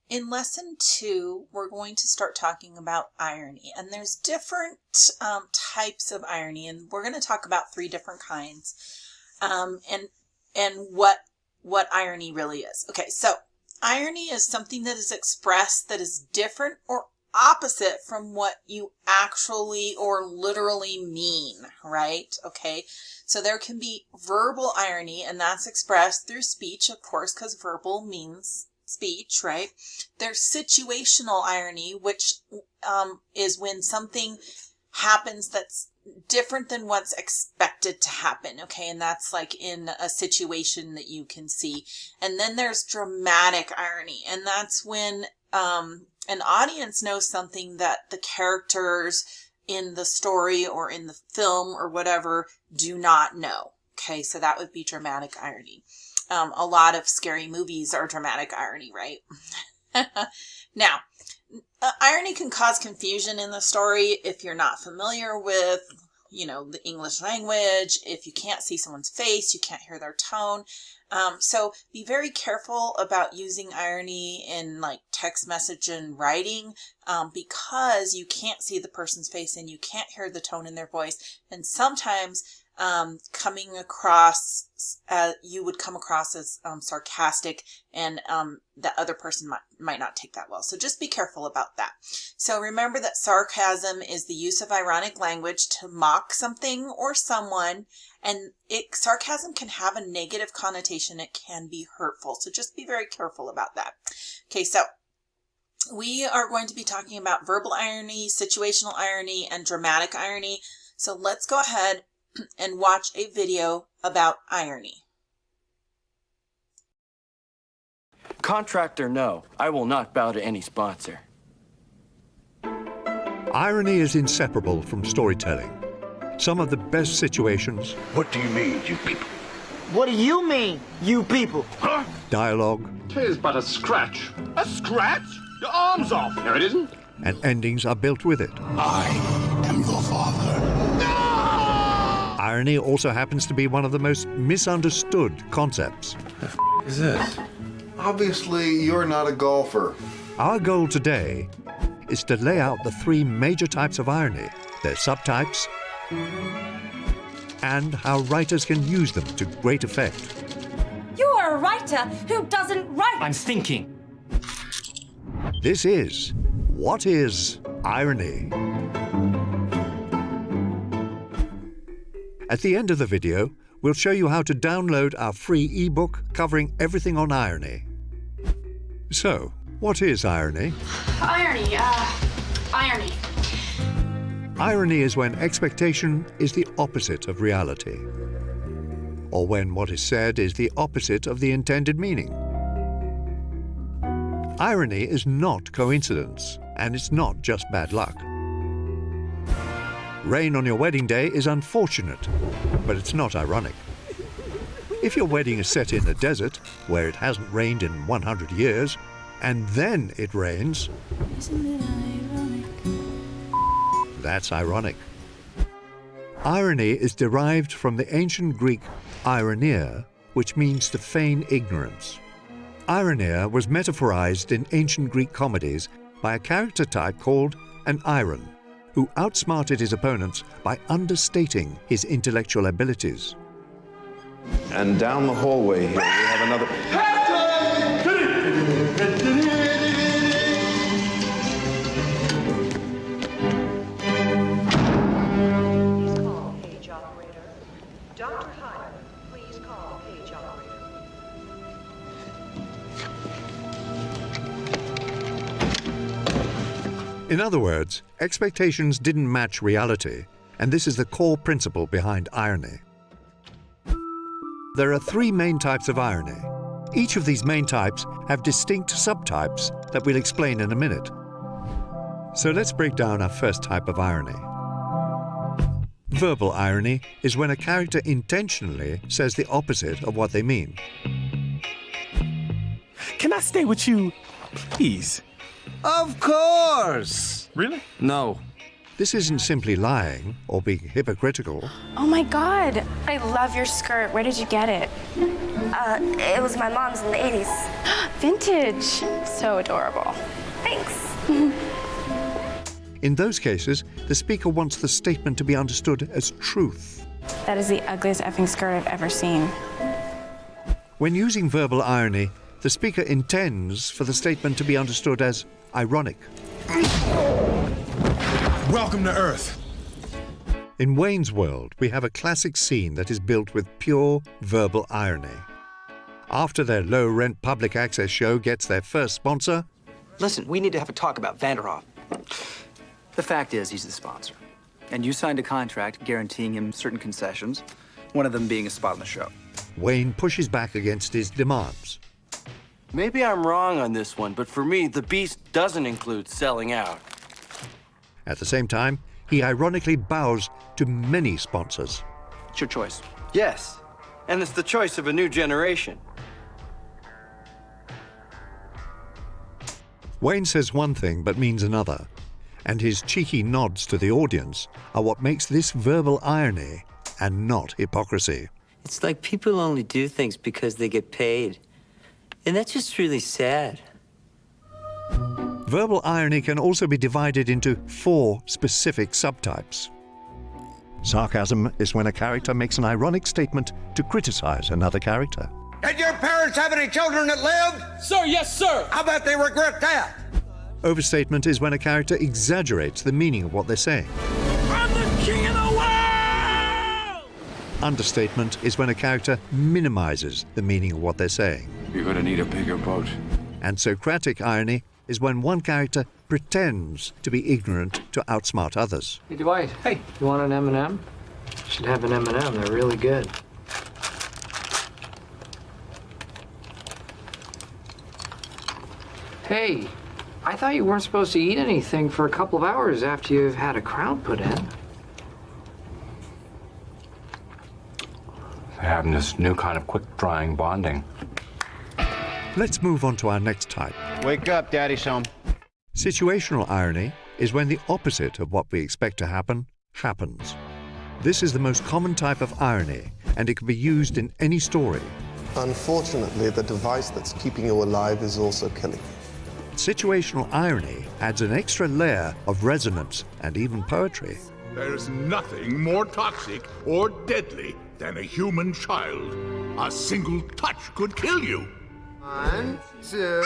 In lesson 2, we're going to start talking about irony, and there's different types of irony, and we're going to talk about 3 different kinds, and what irony really is. Okay, so irony is something that is expressed that is different or opposite from what you actually or literally mean, right? Okay, so there can be verbal irony, and that's expressed through speech, of course, because verbal means speech, right? There's situational irony, which is when something happens that's different than what's expected to happen, okay? And that's like in a situation that you can see. And then there's dramatic irony, and that's when an audience knows something that the characters in the story or in the film or whatever do not know, okay? So that would be dramatic irony. A lot of scary movies are dramatic irony, right? Now, irony can cause confusion in the story if you're not familiar with, the English language. If you can't see someone's face, you can't hear their tone. So be very careful about using irony in like text message and writing, because you can't see the person's face and you can't hear the tone in their voice. And sometimes you would come across as sarcastic, and the other person might not take that well. So just be careful about that. So remember that sarcasm is the use of ironic language to mock something or someone, and sarcasm can have a negative connotation. It can be hurtful. So just be very careful about that. Okay, so we are going to be talking about verbal irony, situational irony, and dramatic irony. So let's go ahead and watch a video about irony. Contract or no, I will not bow to any sponsor. Irony is inseparable from storytelling. Some of the best situations... What do you mean, you people? What do you mean, you people? Huh? Dialogue... 'Tis but a scratch. A scratch? Your arm's off. No, it isn't. And endings are built with it. I am your father. Irony also happens to be one of the most misunderstood concepts. The f is this? Obviously, you're not a golfer. Our goal today is to lay out the 3 major types of irony, their subtypes, and how writers can use them to great effect. You're a writer who doesn't write. I'm thinking. This is What is Irony? At the end of the video, we'll show you how to download our free ebook covering everything on irony. So, what is irony? Irony. Irony is when expectation is the opposite of reality, or when what is said is the opposite of the intended meaning. Irony is not coincidence, and it's not just bad luck. Rain on your wedding day is unfortunate, but it's not ironic. If your wedding is set in the desert, where it hasn't rained in 100 years, and then it rains, Isn't it ironic? that's ironic. Irony is derived from the ancient Greek ironia, which means to feign ignorance. Ironia was metaphorized in ancient Greek comedies by a character type called an iron, who outsmarted his opponents by understating his intellectual abilities. And down the hallway here, we have another... Please call page operator. Dr. Hyde, please call page operator. In other words, expectations didn't match reality, and this is the core principle behind irony. There are 3 main types of irony. Each of these main types have distinct subtypes that we'll explain in a minute. So let's break down our first type of irony. Verbal irony is when a character intentionally says the opposite of what they mean. Can I stay with you, please? Of course! Really? No. This isn't simply lying or being hypocritical. Oh my God, I love your skirt. Where did you get it? It was my mom's in the 80s. Vintage. So adorable. Thanks. In those cases, the speaker wants the statement to be understood as truth. That is the ugliest effing skirt I've ever seen. When using verbal irony, the speaker intends for the statement to be understood as ironic. Welcome to Earth. In Wayne's World, we have a classic scene that is built with pure verbal irony. After their low-rent public access show gets their first sponsor... Listen, we need to have a talk about Vanderhoff. The fact is, he's the sponsor. And you signed a contract guaranteeing him certain concessions, one of them being a spot on the show. Wayne pushes back against his demands. Maybe I'm wrong on this one, but for me, the beast doesn't include selling out. At the same time, he ironically bows to many sponsors. It's your choice. Yes, and it's the choice of a new generation. Wayne says one thing but means another, and his cheeky nods to the audience are what makes this verbal irony and not hypocrisy. It's like people only do things because they get paid. And that's just really sad. Verbal irony can also be divided into 4 specific subtypes. Sarcasm is when a character makes an ironic statement to criticize another character. Did your parents have any children that lived? Sir, yes, sir. I bet they regret that. Overstatement is when a character exaggerates the meaning of what they're saying. I'm the king of the world! Understatement is when a character minimizes the meaning of what they're saying. You're gonna need a bigger boat. And Socratic irony is when one character pretends to be ignorant to outsmart others. Hey, Dwight. Hey, you want an M&M? Should have an M&M. They're really good. Hey, I thought you weren't supposed to eat anything for a couple of hours after you've had a crown put in. They're having this new kind of quick-drying bonding. Let's move on to our next type. Wake up, Daddy's home. Situational irony is when the opposite of what we expect to happen, happens. This is the most common type of irony, and it can be used in any story. Unfortunately, the device that's keeping you alive is also killing you. Situational irony adds an extra layer of resonance and even poetry. There's nothing more toxic or deadly than a human child. A single touch could kill you. 1, 2...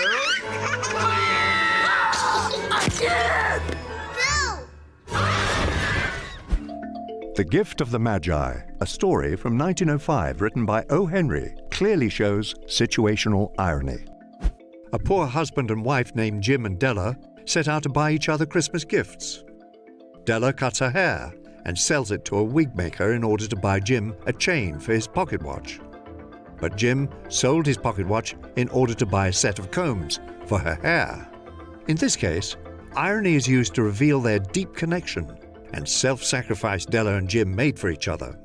The Gift of the Magi, a story from 1905 written by O. Henry, clearly shows situational irony. A poor husband and wife named Jim and Della set out to buy each other Christmas gifts. Della cuts her hair and sells it to a wig maker in order to buy Jim a chain for his pocket watch. But Jim sold his pocket watch in order to buy a set of combs for her hair. In this case, irony is used to reveal their deep connection and self-sacrifice Della and Jim made for each other.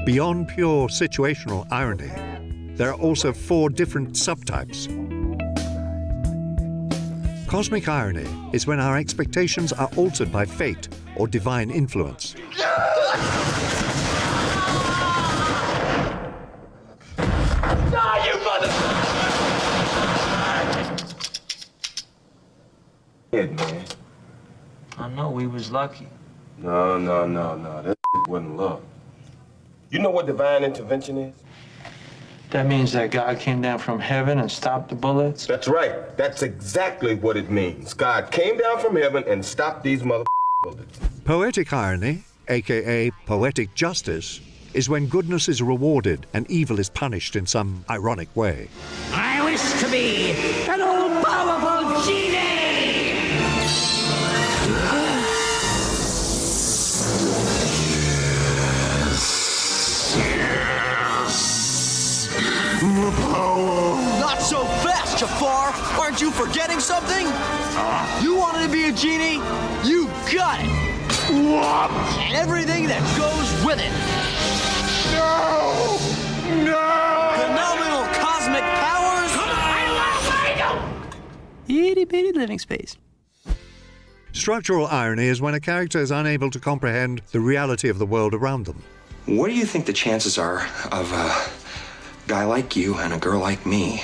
Beyond pure situational irony, there are also 4 different subtypes. Cosmic irony is when our expectations are altered by fate or divine influence. Man. I know, we was lucky. No. That wasn't love. You know what divine intervention is? That means that God came down from heaven and stopped the bullets? That's right. That's exactly what it means. God came down from heaven and stopped these motherfucking bullets. Poetic irony, aka poetic justice, is when goodness is rewarded and evil is punished in some ironic way. I wish to be an all-powerful genie! Not so fast, Jafar! Aren't you forgetting something? You wanted to be a genie? You got it! What? And everything that goes with it! No! Phenomenal cosmic powers! Itty-bitty living space. Structural irony is when a character is unable to comprehend the reality of the world around them. What do you think the chances are of a guy like you and a girl like me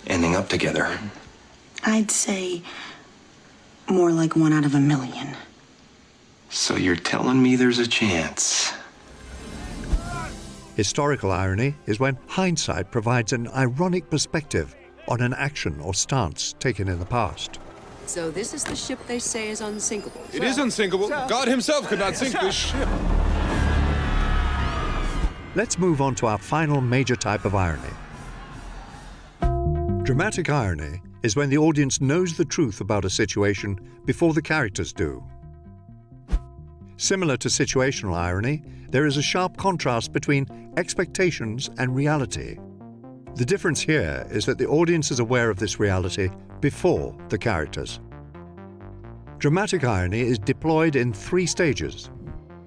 ending up together? I'd say more like 1 out of a million. So you're telling me there's a chance? Historical irony is when hindsight provides an ironic perspective on an action or stance taken in the past. So this is the ship they say is unsinkable. It is unsinkable. God himself could not sink this ship. Let's move on to our final major type of irony. Dramatic irony is when the audience knows the truth about a situation before the characters do. Similar to situational irony, there is a sharp contrast between expectations and reality. The difference here is that the audience is aware of this reality before the characters. Dramatic irony is deployed in 3 stages.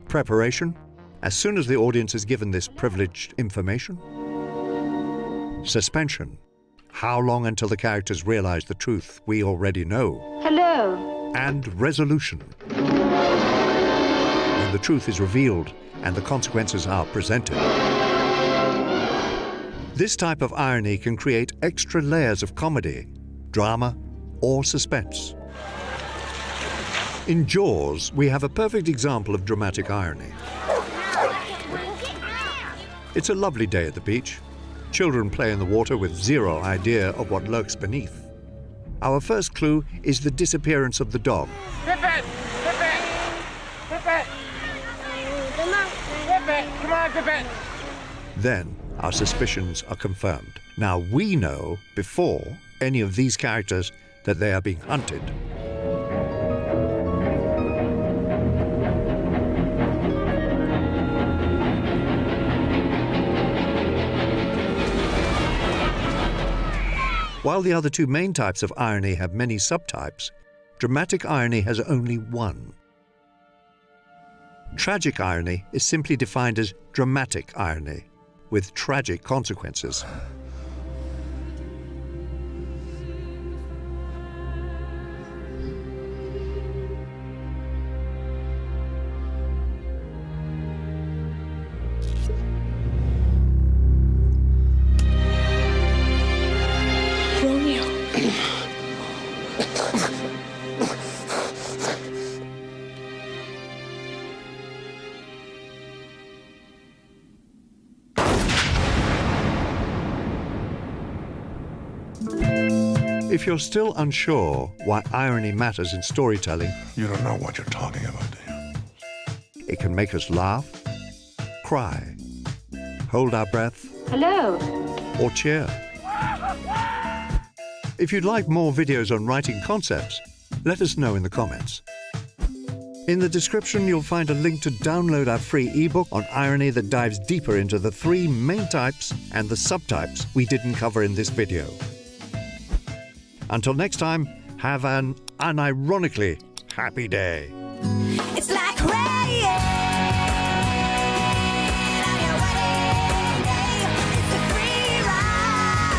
Preparation, as soon as the audience is given this privileged information. Suspension, how long until the characters realize the truth we already know. Hello. And resolution, when the truth is revealed and the consequences are presented. This type of irony can create extra layers of comedy, drama, or suspense. In Jaws, we have a perfect example of dramatic irony. It's a lovely day at the beach. Children play in the water with zero idea of what lurks beneath. Our first clue is the disappearance of the dog. Pippin! Pippin! Pippin! Pippin! Come on, Pippin! Then our suspicions are confirmed. Now we know, before any of these characters, that they are being hunted. While the other 2 main types of irony have many subtypes, dramatic irony has only one. Tragic irony is simply defined as dramatic irony, with tragic consequences. Romeo. If you're still unsure why irony matters in storytelling, You don't know what you're talking about, do you? it can make us laugh, cry, hold our breath, Hello. or cheer. If you'd like more videos on writing concepts, let us know in the comments. In the description, you'll find a link to download our free ebook on irony that dives deeper into the 3 main types and the subtypes we didn't cover in this video. Until next time, have an unironically happy day. It's like rain on your wedding day. It's a free ride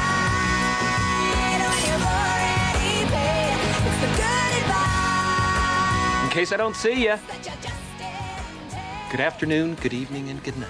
when you've already paid. It's the good advice. In case I don't see you, good afternoon, good evening, and good night.